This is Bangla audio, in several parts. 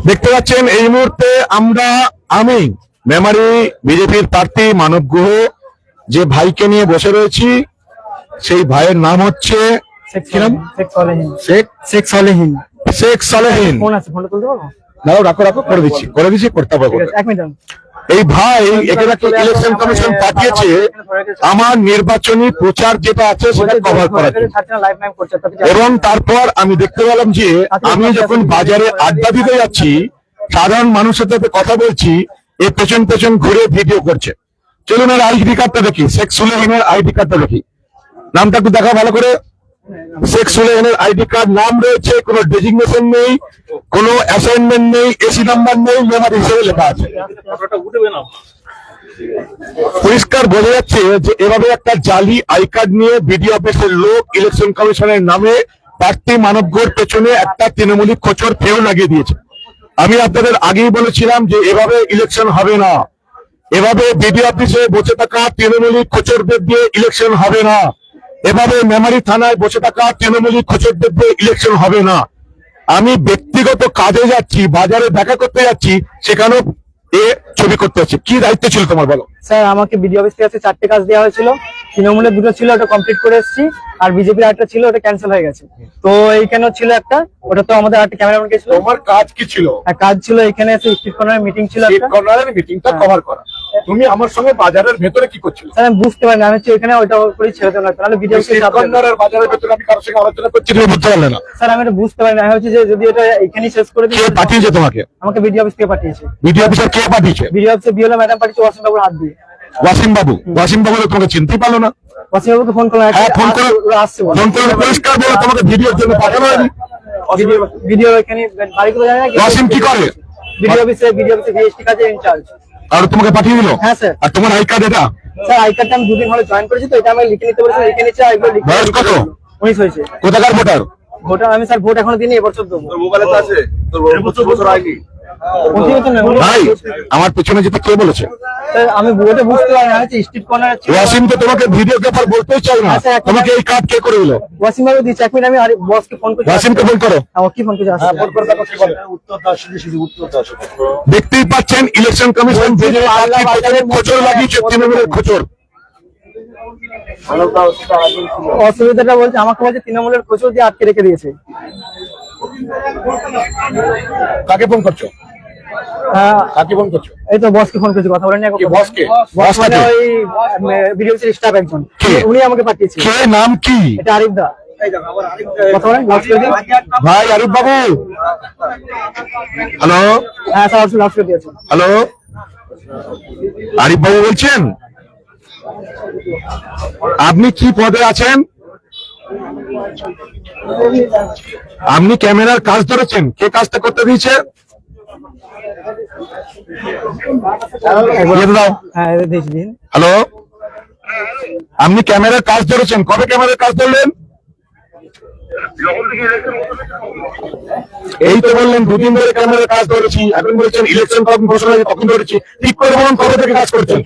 দেখতে পাচ্ছেন এই মুহূর্তে আমি মেমারি বিজেপির প্রার্থী মানব গুহ যে ভাইকে নিয়ে বসে রয়েছি, সেই ভাইয়ের নাম হচ্ছে শেখ সালেহীন। রাখো করে দিচ্ছি করতে পারবো। এই ভাই এখানে একটা ইলেকশন কমিশন পাঠিয়েছে আমার নির্বাচনী প্রচার যেটা আছে সেটা কভার করার জন্য। এবং তারপর আমি দেখতে পেলাম যে আমি যখন বাজারে আড্ডা দিতে যাচ্ছি, সাধারণ মানুষের সাথে কথা বলছি, এ পেছন পেছন ঘুরে ভিডিও করছে। চলুন এর আইডি কার্ডটা দেখি, শেখ সুলেহিনের আইডি কার্ডটা দেখি। নামটা একটু দেখা ভালো করে। শেখ সুলেহিনের আইডি কার্ড, নাম রয়েছে, কোনো ডেজিগনেশন নেই, কোনো অ্যাসাইনমেন্ট নেই, এসি নাম্বার নেই, মেম্বার হিসেবে লেখা আছে। পরিষ্কার বোঝা যাচ্ছে যে এভাবে একটা জালি আই কার্ড নিয়ে বিডিও অফিসের লোক ইলেকশন কমিশনের নামে প্রার্থী মানব গুহর পেছনে একটা তৃণমূলী খোঁচর ফেউ লাগিয়ে দিয়েছে। আমি আপনাদের আগেই বলেছিলাম যে এভাবে ইলেকশন হবে না, এভাবে বিডিও অফিসে বসে থাকা তৃণমূলী খোঁচরদের দিয়ে ইলেকশন হবে না, এভাবে মেমারি থানায় বসে থাকা তৃণমূলী খোঁচরদের দিয়ে ইলেকশন হবে না। আমি ব্যক্তিগত কাজে যাচ্ছি, বাজারে দেখা করতে যাচ্ছি, সেখানেও এ ছবি করতে হচ্ছে। কি দায়িত্ব ছিল তোমার বলো? স্যার, আমাকে বিডিও অফিস থেকে 4টে কাজ দেওয়া হয়েছিল। তৃণমূলের 2টো ছিল, ওটা কমপ্লিট করে এসেছি, আর বিজেপির একটা ছিল, ওটা ক্যান্সেল হয়ে গেছে। তো এইখানেও ছিল একটা, ওটা তো আমাদের একটা ক্যামেরাম্যান গেছিল। তোমার কাজ কি ছিল? কাজ ছিল এখানে এসে স্ট্রিট কর্নারের মিটিং ছিল, স্ট্রিট কর্নারের মিটিংটা কভার করা। তুমি আমার সঙ্গে বাজারের ভেতরে কি করছিলে? স্যার, আমি বুঝতে পারিনি, আমি হচ্ছে এখানে ওইটা করে ছেড়ে দিলাম, তাহলে বিডিও অফিসে স্ট্রিট কর্নারের বাজারের ভেতরে আমি কারোর সঙ্গে আলোচনা করছি, তুমি বুঝতে পারলে না? স্যার, আমি এটা বুঝতে পারিনি, আমি হচ্ছে যে যদি এটা এখানেই শেষ করে দিই। কে পাঠিয়েছে তোমাকে? আমাকে বিডিও অফিস থেকে পাঠিয়েছে। বিডিও অফিসার কে পাঠিয়েছে? বিডিও অফিসে বিওলা ম্যাডাম পাঠিয়েছে, ওয়াসিম বাবুর হাত দিয়ে। ওয়াসিম বাবু তোমাকে চিনতে পারলো না? ওয়াসিম বাবুকে ফোন করলাম, ফোন করে পরিষ্কার বলো তোমাকে ভিডিওর জন্য পাঠানো হয়নি। ভিডিও এখানে বাড়ি করে জানি না। ওয়াসিম কি করে? বিডিও অফিসে ভিএসটি কাজে ইনচার্জ। আর তোমাকে পাঠিয়ে দিল? হ্যাঁ স্যার। আর তোমার আই কার্ড এটা? স্যার, আই কার্ডটা আমি 2 দিন হলে জয়েন করেছি, তো এটা আমি লিখে নিতে বলেছি, লিখে নিচ্ছি। আর এগুলো লিখে। বয়স কত? 19 হয়েছে। কোথাকার ভোটার? ভোটার আমি স্যার, ভোট এখনো দিইনি, এবছর দেবো। তোর মোবাইলে তো আছে, তোর বছর আগে। ভাই, আমার পেছনে যেতে কে বলেছে? আমি ভোটে বুঝতে পারি না, স্ট্রিট কর্নার। ওয়াসিম তো তোমাকে ভিডিওগ্রাফার বলতেই চাই না, তোমাকে এই কার্ড কে করে দিল? ওয়াসিম বাবু দিচ্ছে। 1 মিনিট, আমি বসকে ফোন করছি। ওয়াসিমকে ফোন করো। কি ফোন করছি? উত্তর দাস, উত্তর দাস। দেখতেই পাচ্ছেন ইলেকশন কমিশন খোঁচর লাগিয়েছে, তৃণমূলের খোঁচর। অসুবিধাটা বলছে, আমাকে বলছে তৃণমূলের খোঁচর দিয়ে আটকে রেখে দিয়েছে। কাকে ফোন করছো? কাকে ফোন করছো? এই তো বসকে ফোন করছি, কথা বলেন। বসকে? বস মানে ওই ভিডিও অফিসের স্টাফ একজন, উনি আমাকে পাঠিয়েছে। কে নাম কি? এটা আরিফ দা। কথা বলেন। ভাই আরিফ বাবু, হ্যালো। হ্যাঁ স্যার, লাউড করে দিয়েছেন। হ্যালো, আরিফ বাবু বলছেন? আপনি কি পদে আছেন? আপনি ক্যামেরার কাজ ধরেছেন, কে কাজটা করতে দিয়েছে? হ্যালো, আপনি ক্যামেরার কাজ ধরেছেন, কবে ক্যামেরার কাজ ধরলেন? এই তো বললেন 2 দিন ধরে ক্যামেরার কাজ ধরেছি, এখন বলছেন ইলেকশন কখন ঘোষণা হয়েছে তখন ধরেছি। ঠিক করে বলুন কবে থেকে কাজ করছেন?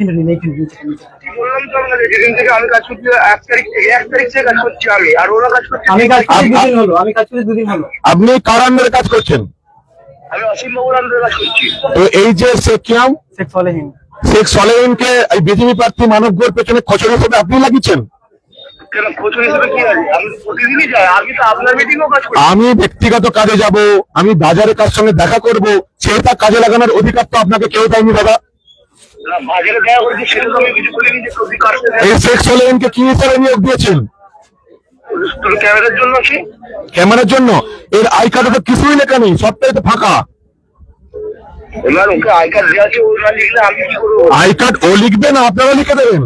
যেদিন থেকে আমি কাজ করছি 1 তারিখ থেকে কাজ করছি আমি, আর ওরা কাজ করছে। আমি কাজ করছি 2 দিন হলো। আপনি কার আন্ডারে কাজ করছেন? আমি অসীম বাবুর আন্ডারে কাজ করছি। তো এই যে শেখ সালেহীনকে এই বিজেপি প্রার্থী মানব গুহর পেছনে খোঁচর হিসেবে আপনি লাগিয়েছেন? কেন খোঁচর হিসেবে কি আছে? আমি প্রতিদিনই যাই, আমি তো আপনার মিটিংও কাজ করি। আমি ব্যক্তিগত কাজে যাব, আমি বাজারে কার সঙ্গে দেখা করব, সেটা কাজে লাগানোর অধিকার তো আপনাকে কেউ দেয়নি দাদা। বাজারে দেখা করেছি, সেটা তো আমি কিছু বলিনি যে প্রতি কাজে। এই শেখ সালেহীনকে কি হিসেবে নিয়োগ দিয়েছেন? ক্যামেরার জন্য কি? ক্যামেরার জন্য? এর আই কার্ডে তো কিছুই লেখা নেই, সবটাই তো ফাঁকা। এবার ওকে আই কার্ড দেওয়া আছে, ও না লিখলে আমি কি করবো? আই কার্ড ও লিখবে না, আপনারা লিখে দেবেন?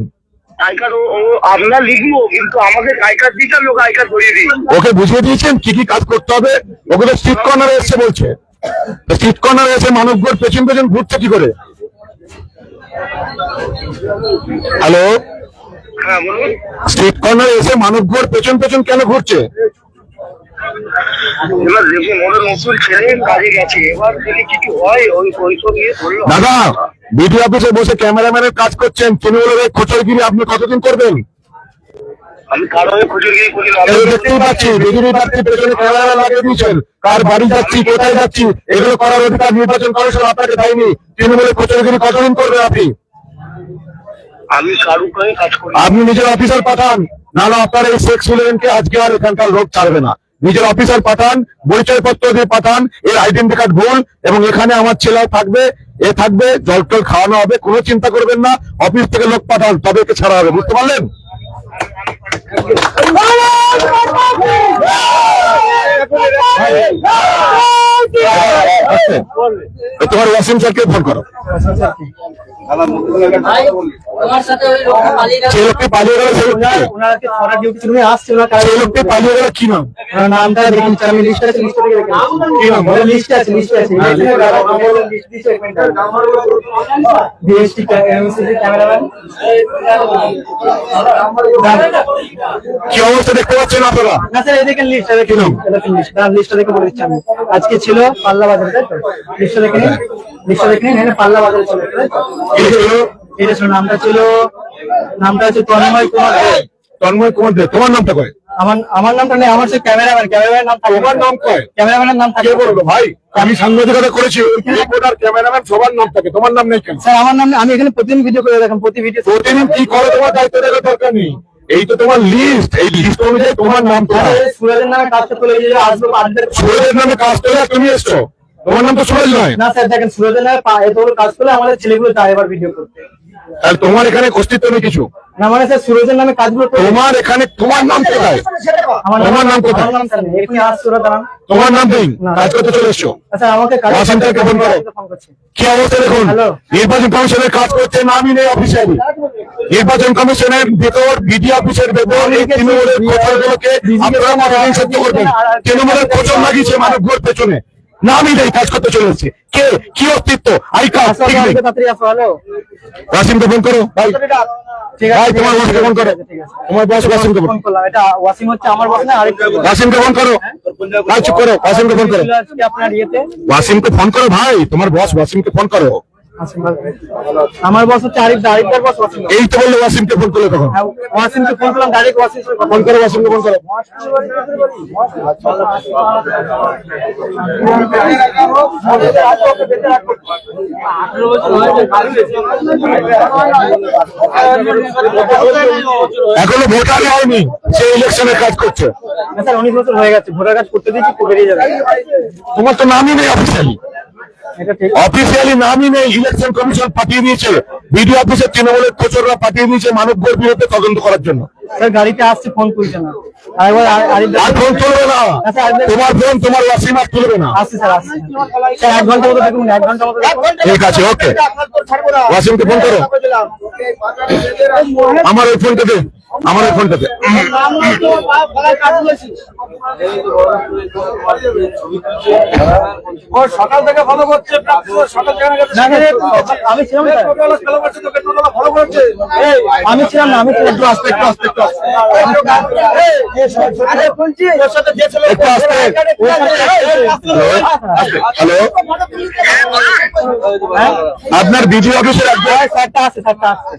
আই কার্ড ও আমরা লিখবো, কিন্তু আমাকে আই কার্ড দিতে আমি ওকে আই কার্ড ধরিয়ে দিই। ওকে বুঝিয়ে দিয়েছেন কি কি কাজ করতে হবে? ওকে তো স্ট্রিট কর্নারে এসে বলছে, স্ট্রিট কর্নারে এসে মানব গুহর পেছন পেছন ঘুরছে কি করে? হ্যালো, হ্যাঁ বলুন। স্ট্রিট কর্নারে এসে মানব গুহর পেছন পেছন কেন ঘুরছে? এবার দেখুন, ওদের নতুন ছেলে কাজে গেছে, এবার যদি কিছু হয় ওই সব নিয়ে ধরলো। দাদা, বিডিও অফিসে বসে ক্যামেরাম্যানের কাজ করছেন, তৃণমূলের খোঁচরগিরি আপনি কতদিন করবেন? আমি কারো খুচুরগিরি করি না। এগুলো দেখতেই পাচ্ছি বিজেপি প্রার্থীর পেছনে ক্যামেরা লাগিয়ে দিয়েছেন, কার বাড়ি যাচ্ছি কোথায় যাচ্ছি এগুলো করার অধিকার নির্বাচন কমিশন আপনাকে দেয়নি। তৃণমূলের খুচুরগিরি কতদিন করবেন আপনি? আমি কারো কাছে কাজ করি না। আপনি নিজের অফিসার পাঠান, নাহলে আপনার এই শেখ সুলেনকে আজকে আর এখানকার লোক ছাড়বে না। নিজের অফিসার পাঠান, পরিচয় পত্র দিয়ে পাঠান, এর আইডেন্টি কার্ড ভুল, এবং এখানে আমার ছেলে থাকবে, এ থাকবে, জল টল খাওয়ানো হবে, কোনো চিন্তা করবেন না। অফিস থেকে লোক পাঠান, তবে একে ছাড়া হবে, বুঝতে পারলেন? তোমার ওয়াসিম স্যারকে ফোন করো। সেই লোকটি পালিয়ে গেল, সেই লোকটি পালিয়ে গেল, কি নাম? নামটা দেখুন, আমি লিস্ট আছে, লিস্ট থেকে দেখুন কি নাম, লিস্ট আছে, লিস্ট আছে, বিএসটি ক্যামেরাম্যান। কি অবস্থা দেখতে পাচ্ছেন আপনারা? না স্যার, এই দেখেন লিস্ট, দেখুন লিস্ট, লিস্টটা দেখে বলে দিচ্ছি আমি। আজকে ছিল পাল্লা বাজারে, তাই তো? লিস্টটা দেখে নিন, লিস্টটা দেখে নিন, এখানে পাল্লা বাজারে ছিল, তাই তো? এটা ছিল, নামটা হচ্ছে তন্ময় কুমার দে। তন্ময় কুমার দে, তোমার নামটা কয়? আমার নামটা নেই, আমার সেই ক্যামেরাম্যানের নাম থাকে। তোমার নাম কয়? ক্যামেরাম্যানের নাম থাকে। কে বললো ভাই? আমি সাংবাদিকতা করেছি, রিপোর্টার, ক্যামেরাম্যান সবার নাম থাকে, তোমার নাম নেই কেন? স্যার আমার নাম, আমি এখানে প্রতিদিন ভিডিও করে দেখেন, প্রতি ভিডিও। প্রতিদিন কি করে তোমার দায়িত্ব দেওয়ার দরকার নেই। এই তো তোমার লিস্ট, এই লিস্ট অনুযায়ী তোমার নাম কোথায়? সুরাজের নামে কাজটা চলে গিয়ে আসবো সুরেশের নামে কাজ করে তুমি এসছো, তোমার নাম তো সুরেশ নয়। না স্যার, দেখেন সুরাজের নামে এতগুলো কাজ করলে আমাদের ছেলেগুলো যায় এবার ভিডিও করতে। আর তোমার এখানে অস্তিত্ব নেই কিছু। না মানে স্যার, সুরজের নামে কাজগুলো তোমার এখানে তোমার নাম কোথায়? তোমার নাম কোথায়? আমার নাম স্যার নেই, এখনই আসছে ওরা, দাঁড়ান। তোমার নাম নেই, কাজ করতে চলে এসছো। আচ্ছা আমাকে ওয়াসিম স্যারকে ফোন করো। কি অবস্থা দেখুন, হ্যালো। নির্বাচন কমিশনের কাজ করছে, নামই নেই অফিসারই। নির্বাচন কমিশনের ভেতর বিডি অফিসের ভেতর এই তৃণমূলের কোচরগুলোকে আপনারা মনোনয়ন সহ্য করবেন। তৃণমূলের কোচর লাগিয়েছে মানুষ ভোট পেছনে, নামই নেই, কাজ করতে চলে এসছে। কে, কি অস্তিত্ব? আই কাজ ঠিক নেই। তাড়াতাড়ি আসো। হ্যালো, ওয়াসিমকে ফোন করো ভাই, ঠিক ভাই আছে, তোমার বসকে ফোন করো, ঠিক আছে। তোমার বস ওয়াসিমকে ফোন ফোন করলাম, এটা ওয়াসিম হচ্ছে আমার বস না, আরেকটা বস। ওয়াসিমকে ফোন করো ভাই, চুপ করো, ওয়াসিমকে ফোন করো, ছিল আজকে আপনার ইয়েতে। ওয়াসিমকে ফোন করো ভাই, তোমার বস ওয়াসিমকে ফোন করো। আমার বস হচ্ছে আরেকটার বস ওয়াসিম। এই তো বললো ওয়াসিমকে ফোন করলে তখন। হ্যাঁ, ওয়াসিমকে ফোন করলাম, ডাইরেক্ট ওয়াসিম ফোন করো, ওয়াসিমকে ফোন করো। এখনো ভোটার হয়নি, সে ইলেকশনের কাজ করছে। স্যার 19 বছর হয়ে গেছে, ভোটার কার্ড করতে দিয়েছি, বেরিয়ে যাবে। তোমার তো নামই নেই অফিসিয়ালি, এটা ঠিক। অফিসিয়ালি নামই নেই। ইলেকশন কমিশন পাঠিয়ে দিয়েছে, বিডিও অফিসে তৃণমূলের কোচররা পাঠিয়ে দিয়েছে মানব ভোট বিরুদ্ধে তদন্ত করার জন্য। স্যার গাড়িতে আসছে, ফোন তুলছে না। আরেকবার আর ফোন তুলবে না, তোমার ফোন তোমার ওয়াসিম আর তুলবে না। আসছে স্যার, আসছে স্যার, 1 ঘন্টা মতো দেখুন, 1 ঘন্টা মতো দেখুন। ঠিক আছে, ওকে, ওয়াসিমকে ফোন করো। আমার ওই ফোনটা দে, আমার ওই ফোনটা দে। সকাল থেকে ফলো করছে, সকাল থেকে আমি ছিলাম না, আমি ছিলাম না, আমি ছিলাম। একটু আস্তে, একটু আস্তে, একটু আস্তে, একটু আস্তে। হ্যালো, আপনার বিডিও অফিসের একজন, স্যারটা আসছে, স্যারটা আসছে।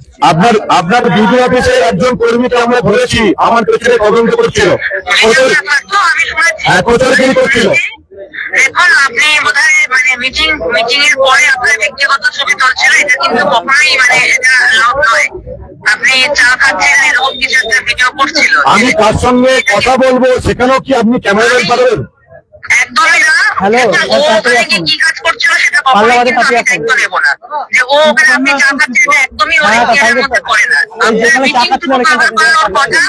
আপনার বিডিও অফিসের একজন কর্মীকে আমরা ধরেছি, আমার পেছনে তদন্ত করছিল, কোচরগিরি করছিল। দেখুন আপনি বোধহয় মানে মিটিং এর পরে আপনার ব্যক্তিগত ছবি তুলছিল, এটা কিন্তু কখনোই মানে এটা লাভ নয়। আপনি চা খাচ্ছেন এরকম কিছু একটা ভিডিও করছিল। আমি কার সঙ্গে কথা বলবো সেখানেও কি আপনি ক্যামেরাম্যান পাঠাবেন? একদমই না। হ্যালো, ও ওখানে গিয়ে কি কাজ করছিল সেটা কখনোই কিন্তু আমি দায়িত্ব নেবো না। যে ও ওখানে আপনি চা খাচ্ছেন এটা একদমই এর মধ্যে পড়ে না। আপনার মিটিং টুকু কভার করার কথা,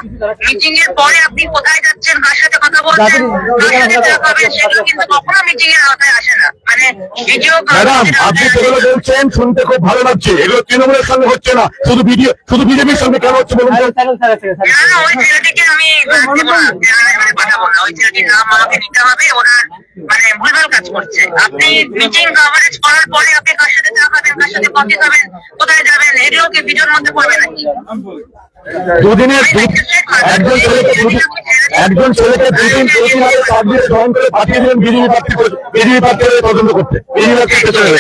মিটিং এর পরে আপনি কোথায় যাচ্ছেন, কার সাথে কথা বলছেন, কার সাথে চা খাবেন, সেগুলো কিন্তু কখনো মিটিং এর আওতায় আসে না। মানে ভিডিও ম্যাডাম, আপনি যেগুলো বলছেন শুনতে খুব ভালো লাগছে, এগুলো তৃণমূলের সঙ্গে হচ্ছে না, শুধু বিজেপির সঙ্গে কেন হচ্ছে বলুন তো? Sir, sir, sir, sir. না, ওই ছেলেটিকে আমি দেবো না, মানে পাঠাবো না। ওই ছেলেটির নাম আমাকে নিতে হবে, ওনার মানে ভুলভাল কাজ করছে। আপনি মিটিং কভারেজ করার পরে আপনি কার সাথে চা খাবেন, কার সাথে কফি খাবেন, কোথায় যাবেন, এগুলো কি ভিডিওর মধ্যে পড়বে নাকি? দুদিনের একজন ছেলেকে দুদিন আগে চার দিয়ে জয়েন করে পাঠিয়ে দিলেন বিজেপি প্রার্থী তদন্ত করতে, বিজেপি প্রার্থীর পেছনে।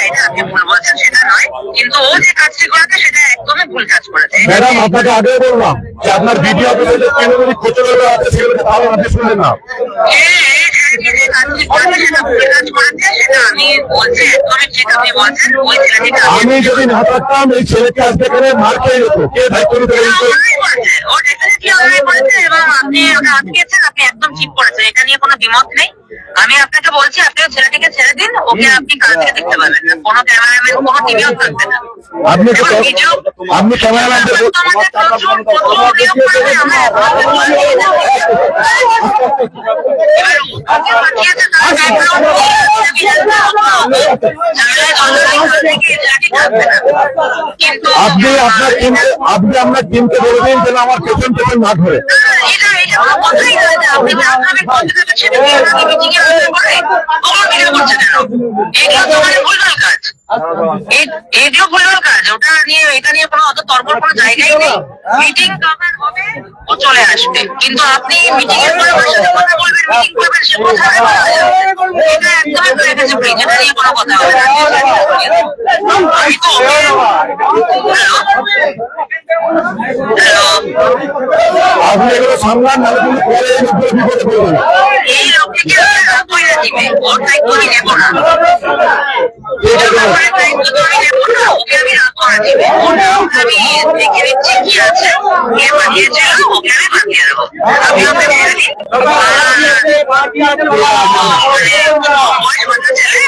এটা আপনি ভুল বলছেন, সেটা নয়, কিন্তু ও যে কাজটি করেছে সেটা একদমই ভুল কাজ করেছে। ম্যাডাম, আপনাকে আগেও বললাম যে আপনার ভিডিও অফিসে যে তৃণমূলী খোঁচগুলো আছে সেগুলোকে তাহলে আপনি শুনলেন না। আমি যদি না থাকতাম এই ছেলেকে আজকে এখানে মার খেয়ে যেত, কে দায়িত্ব নিতে? আপনি একদম ঠিক করেছেন, এটা নিয়ে কোনো দ্বিমত নেই। আমি আপনাকে বলছি, আপনি ছেলেটিকে ছেড়ে দিন, ওকে আপনি কালকে দেখতে পাবেন না, কোনো ক্যামেরাম্যান কোনো টিভিও থাকবে না। আপনি ক্যামেরাম্যানদের আপনি আপনার টিমকে বলবেন যেন আমার পেছন না ধরে। এটিও ভুলভাল কাজ, ওটা নিয়ে এটা নিয়ে কোনো অত তর্কের কোনো জায়গাই নেই। মিটিং কভার হবে, ও চলে আসবে, কিন্তু আপনি মিটিং এর পরে ওর সাথে কথা বলবেন, মিটিং করবেন, সে কোথায় এটা একদমই হয়ে গেছে, এটা নিয়ে কোনো কথা হবে না। আমি তো আপনি এগুলো সামলান, না এই লোকটিকে রাগ করে দিবে, ওর দায়িত্ব আমি নেব না। ওকে আমি রাগ করে দিবে, আমি দেখে দিচ্ছি কি আছে, কে বানিয়েছে, ওকে আমি বানিয়ে দেবো। আমি ওকে ছেড়ে দিই,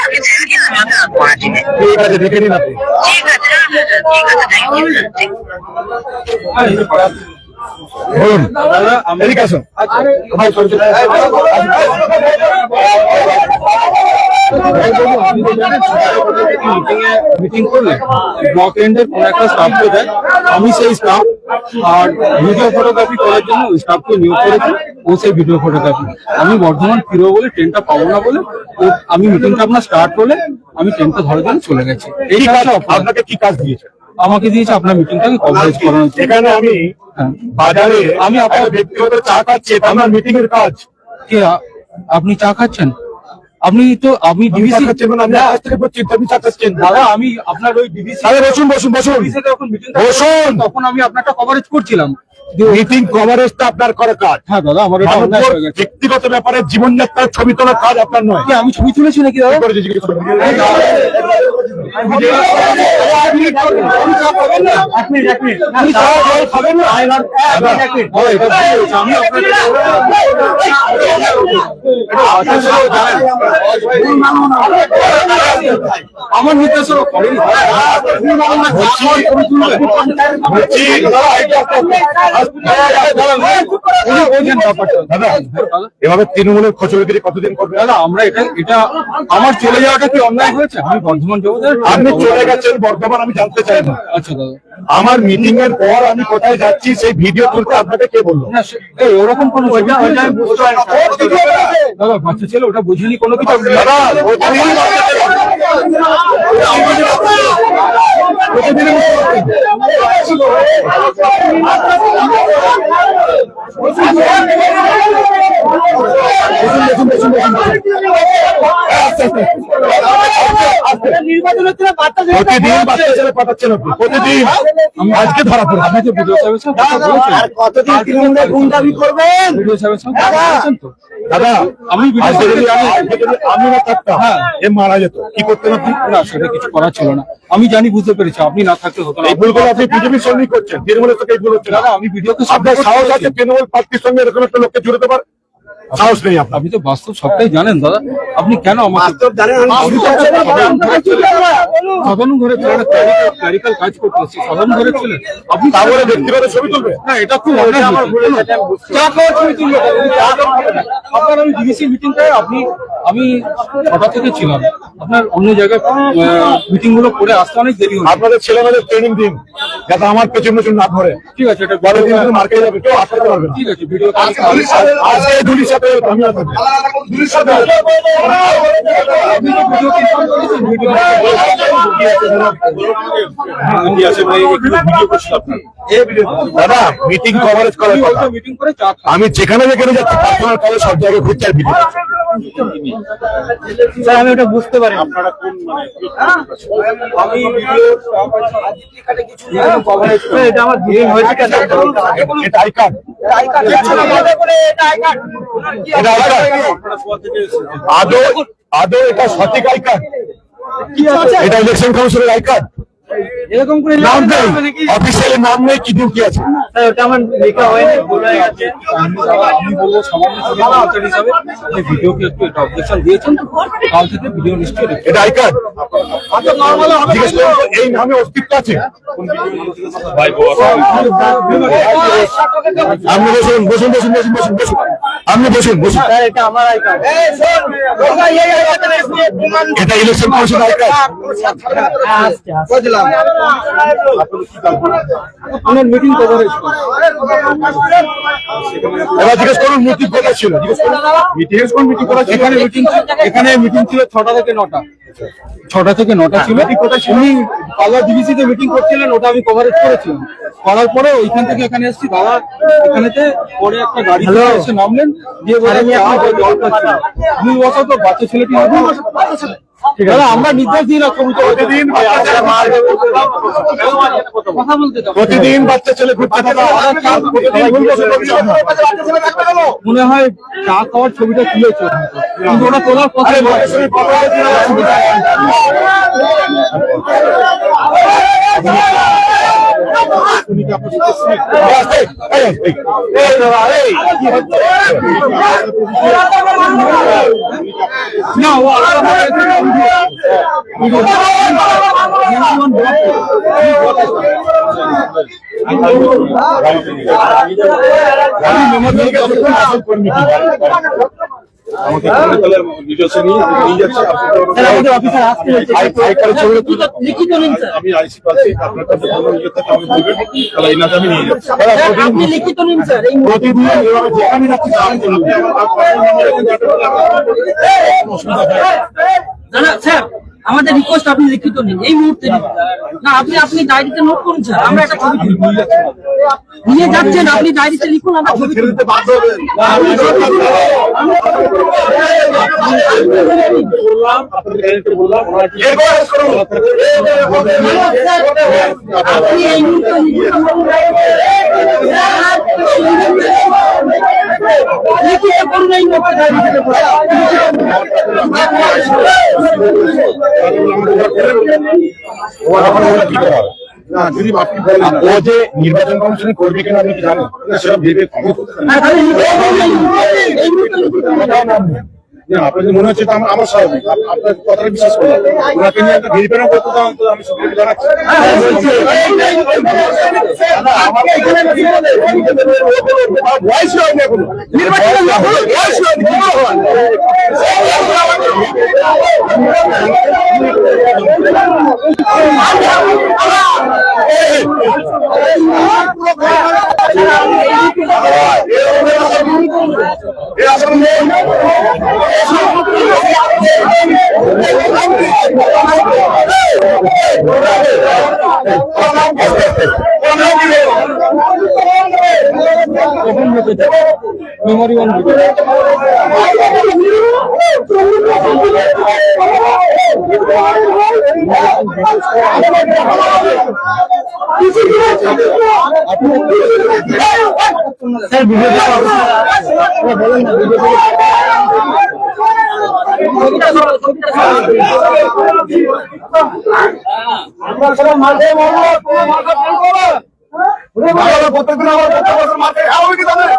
আমি ছেড়ে দিই, আমি ওকে রাগ করে দিবে। ঠিক আছে, দেখে নিন আপনি। ঠিক আছে, ঠিক আছে, থ্যাংক ইউ। বলুন, এদিকে আসুন। মিটিং করলে ব্লক এন্ডের কোন একটা স্টাফকে দেয়, আমি সেই স্টাফ আর ভিডিও ফটোগ্রাফি করার জন্য ওই স্টাফকে নিয়োগ করেছি, ও সেই ভিডিও ফটোগ্রাফি। আমি বর্ধমান ফিরবো বলে ট্রেনটা পাবো না বলে আমি মিটিংটা আপনার স্টার্ট হলে আমি ট্রেনটা ধরে দিয়ে চলে গেছি। এই কাজটা আপনাকে কি কাজ দিয়েছে? আমাকে দিয়েছে আপনার মিটিংটাকে কভারেজ করানোর জন্য। এখানে আমি বাজারে আমি আপনার ব্যক্তিগত চা খাচ্ছি, আমার মিটিং এর কাজ। কে আপনি চা খাচ্ছেন? আপনি তো আমি ডিভিসি খাচ্ছেন, আমি আজ থেকে বলছি আপনি চা খাচ্ছেন। দাদা, আমি আপনার ওই ডিভিসি বসুন বসুন বসুন যখন মিটিং বসুন, তখন আমি আপনারটা কভারেজ করছিলাম। মিটিং কভারেজটা আপনার করা কাজ। হ্যাঁ দাদা, আমার এটা অন্যায় হয়ে গেছে। ব্যক্তিগত ব্যাপারে জীবনযাত্রার ছবি তোলার কাজ আপনার নয়। কি আমি ছবি তুলেছি নাকি দাদা? করে জিজ্ঞেস করুন। এক মিনিট আমি চা খাবেন না? এটা ভুল হয়েছে। আমি আপনাকে আমার নির্দেশনা করেনি। এভাবে তৃণমূলের খোঁচড়িগিরি কতদিন করবে? দাদা, আমরা এটা আমার চলে যাওয়াটা কি অন্যায় হয়েছে? আমি বর্ধমান যাবো। আপনি চলে গেছেন বর্ধমান, আমি জানতে চাই না। আচ্ছা দাদা, আমার মিটিং এর পর আমি কোথায় যাচ্ছি সেই ভিডিও তুলতে আপনাকে কে বললো? না ওরকম কোনো দাদা, বাচ্চা ছেলে ওটা বুঝিনি কোনো কিছু। দাদা, প্রতিদিন বাচ্চা ছেলে পাঠাচ্ছেন আপনি, প্রতিদিন। আজকে ধরা পড়ে আপনি তো ভিডিও সাহেবের সঙ্গে কথা বলেছেন। কতদিন তৃণমূলের গুন্ডামি করবেন? ভিডিও সাহেবের সঙ্গে কথা বলেছেন তো? দাদা, আমি আজকে যদি আমি না থাকতাম, এ মারা যেত, কি করতেন আপনি? না, সেটা কিছু করার ছিল না। আমি জানি, বুঝতে পেরেছি, আপনি না থাকতে হতো না। এই ভুলগুলো আপনি বিজেপির সঙ্গেই করছেন, তৃণমূলের সঙ্গে এই ভুল হচ্ছে। দাদা, আমি ভিডিওকে আপনার সাহস আছে তৃণমূল প্রার্থীর সঙ্গে এরকম একটা লোককে জুড়তে পারে? সাহস নেই আপনার। আপনি তো বাস্তব সবটাই জানেন দাদা, আপনি কেন আমাকে সাধারণ ঘরে ক্লারিক্যাল কাজ করতেছি, সাধারণ ঘরে ছিলেন আপনি, তাহলে ব্যক্তিগত ছবি তুলবে? না এটা খুব অন্যায় হয়েছে। চা খাওয়ার ছবি তুলবে? আপনার আমি ডিভিসি মিটিংটায় আমি 6টা থেকে ছিলাম, আপনার অন্য জায়গায় মিটিং গুলো করে আসতে অনেক দেরি হচ্ছে। আপনাদের ছেলেমেয়েদের ট্রেনিং দিন যাতে আমার পেছন পেছন না ধরে। ঠিক আছে, এটা বড় দিন মার্কেটে যাবে, কেউ আটকাতে পারবে না। ঠিক আছে, ভিডিও আজকে ধুলির সাথে দাদা মিটিং কভারেজ করার কথা। মিটিং করে চা আমি যেখানে যেখানে যাচ্ছি পার্সোনাল কলে সব জায়গায় ঘুরতে আর ভিডিও স্যার আমি ওটা বুঝতে পারি আপনারা কোন আমি ভিডিও কভারেজ এটা আমার ভিডিও হয়েছে কেন এটা আই কার্ড এটা আই কার্ড আদৌ আদৌ এটা সঠিক আই কার্ড এটা ইলেকশন কাউন্সিলের আই কার্ড এরকম করে নাম নেই অফিসিয়ালি নাম নেই কি ডিউটি আছে স্যার ওটা আমার লেখা হয়নি ভুল হয়ে গেছে আমি বলবো সামান্য সমাচার হিসাবে আপনি ভিডিওকে একটু এটা অবজেকশন দিয়েছেন কাল থেকে ভিডিও নিশ্চয়ই রেখে এটা আই কার্ড জিজ্ঞেস করুন তো এই নামে অস্তিত্ব আছে আপনি বসুন বসুন বসুন বসুন বসুন বসুন আপনি বসুন বসুন স্যার এটা আমার আই কার্ড এটা ইলেকশন কাউন্সিল আই কার্ড আপনার মিটিং কভারেজ এবার জিজ্ঞেস করুন মিটিং কোথায় ছিল জিজ্ঞেস করুন মিটিং কোথায় ছিল এখানে মিটিং ছিল 6টা থেকে 9টা 6টা থেকে 9টা ছিল উনি পাল্লা ডিভিসিতে মিটিং করছিলেন ওটা আমি কভারেজ করেছিলাম করার পরে ওইখান থেকে এখানে এসেছি দাদা এখানেতে পরে একটা গাড়ি এসে নামলেন দিয়ে বললেন জল পাচ্ছি দুই বছর তো বাচ্চা ছেলেটি দাদা আমরা নির্দেশ দিই না প্রতিদিন কথা বলতে দাও। প্রতিদিন বাচ্চা ছেলে ঘুরতে থাকে মনে হয় চা খাওয়ার ছবিটা তুলেছে কিন্তু ওটা তোলার কথা না ও আমাকে নিজস্ব নিয়ে যাচ্ছে আমাদের অফিসার আসতে লিখিত নিন স্যার আমি আইসি পাচ্ছি আপনার কাছে কোনো ইয়ে থাকে আমি বলবেন তাহলে এই নাতে আমি নিয়ে যাচ্ছি আপনি লিখিত নিন স্যার এই প্রতিদিন এভাবে যেখানে যাচ্ছি না স্যার আমাদের রিকোয়েস্ট আপনি লিখিত নিন এই মুহূর্তে নিন। না আপনি আপনি ডায়েরিতে নোট করুন স্যার আমরা একটা ছবি তুলি নিয়ে যাচ্ছেন আপনি ডায়েরিতে লিখুন আমরা ছবি তুলি আপনি এই মুহূর্তে লিখিত করুন এই মুহূর্তে ডায়েরিতে যদি আপনি বলেন ও যে নির্বাচন কমিশনে করবে কিনা আপনি কি জানেন সেটা ভেবে আপনাদের মনে হচ্ছে আমার স্বাভাবিক আপনার কথাটা বিশ্বাস করলাম ওনাকে নিয়ে একটা ভেরিফাই করতে দাও তো আমি সুপ্রিম জানাচ্ছি বয়স হয়নি এখনো বয়স হয়নি মেমোরি ওয়ান স্যার ভিডিও বলেন না ভিডিও আমরা সবাই মাঠে প্রত্যেকদিন আমার মাঠে হবে কি তাহলে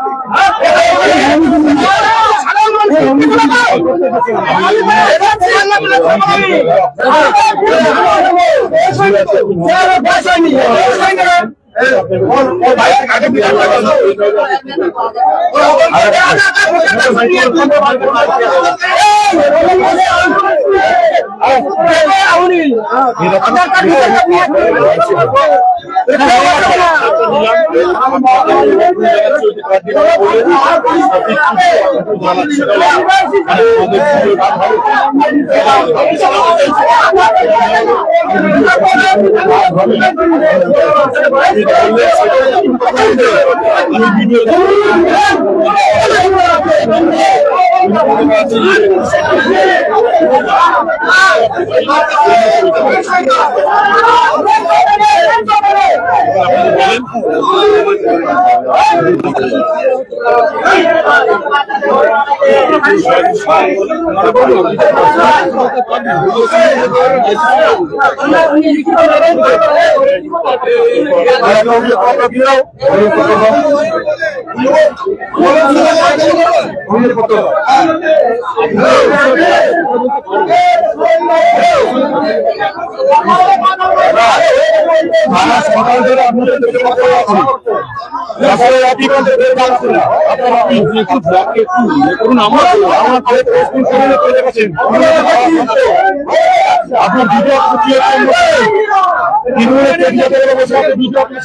আপনার ভিডিও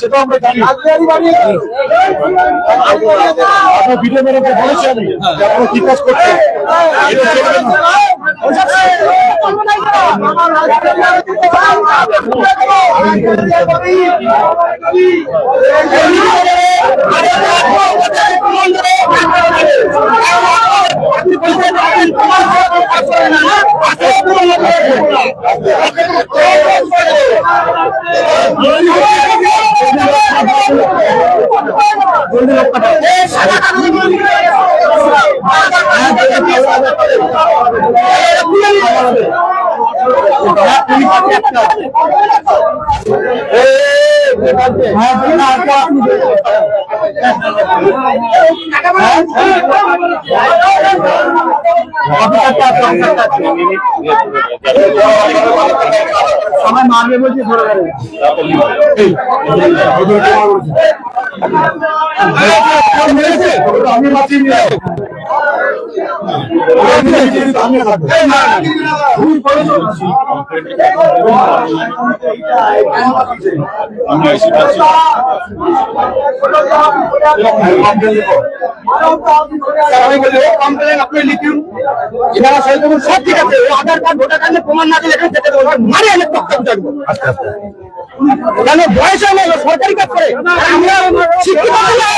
সেটা আমরা জানি। আপনার ভিডিও ম্যানেজার বলেছি আমি আপনারা কি কাজ করছেন। আমার মারবে বলছি ধরে আমি বাঁচিয়ে নিয়ে আপনি লিখুন সব ঠিক আছে আধার কার্ড ভোটার কার্ডে প্রমাণ না দিলে এখানে যেতে দেবো মারে অনেক বক্তব্য থাকবো কেন বয়স হয়ে গেল সরকারি কাজ করে আমরা শিক্ষিত আমরা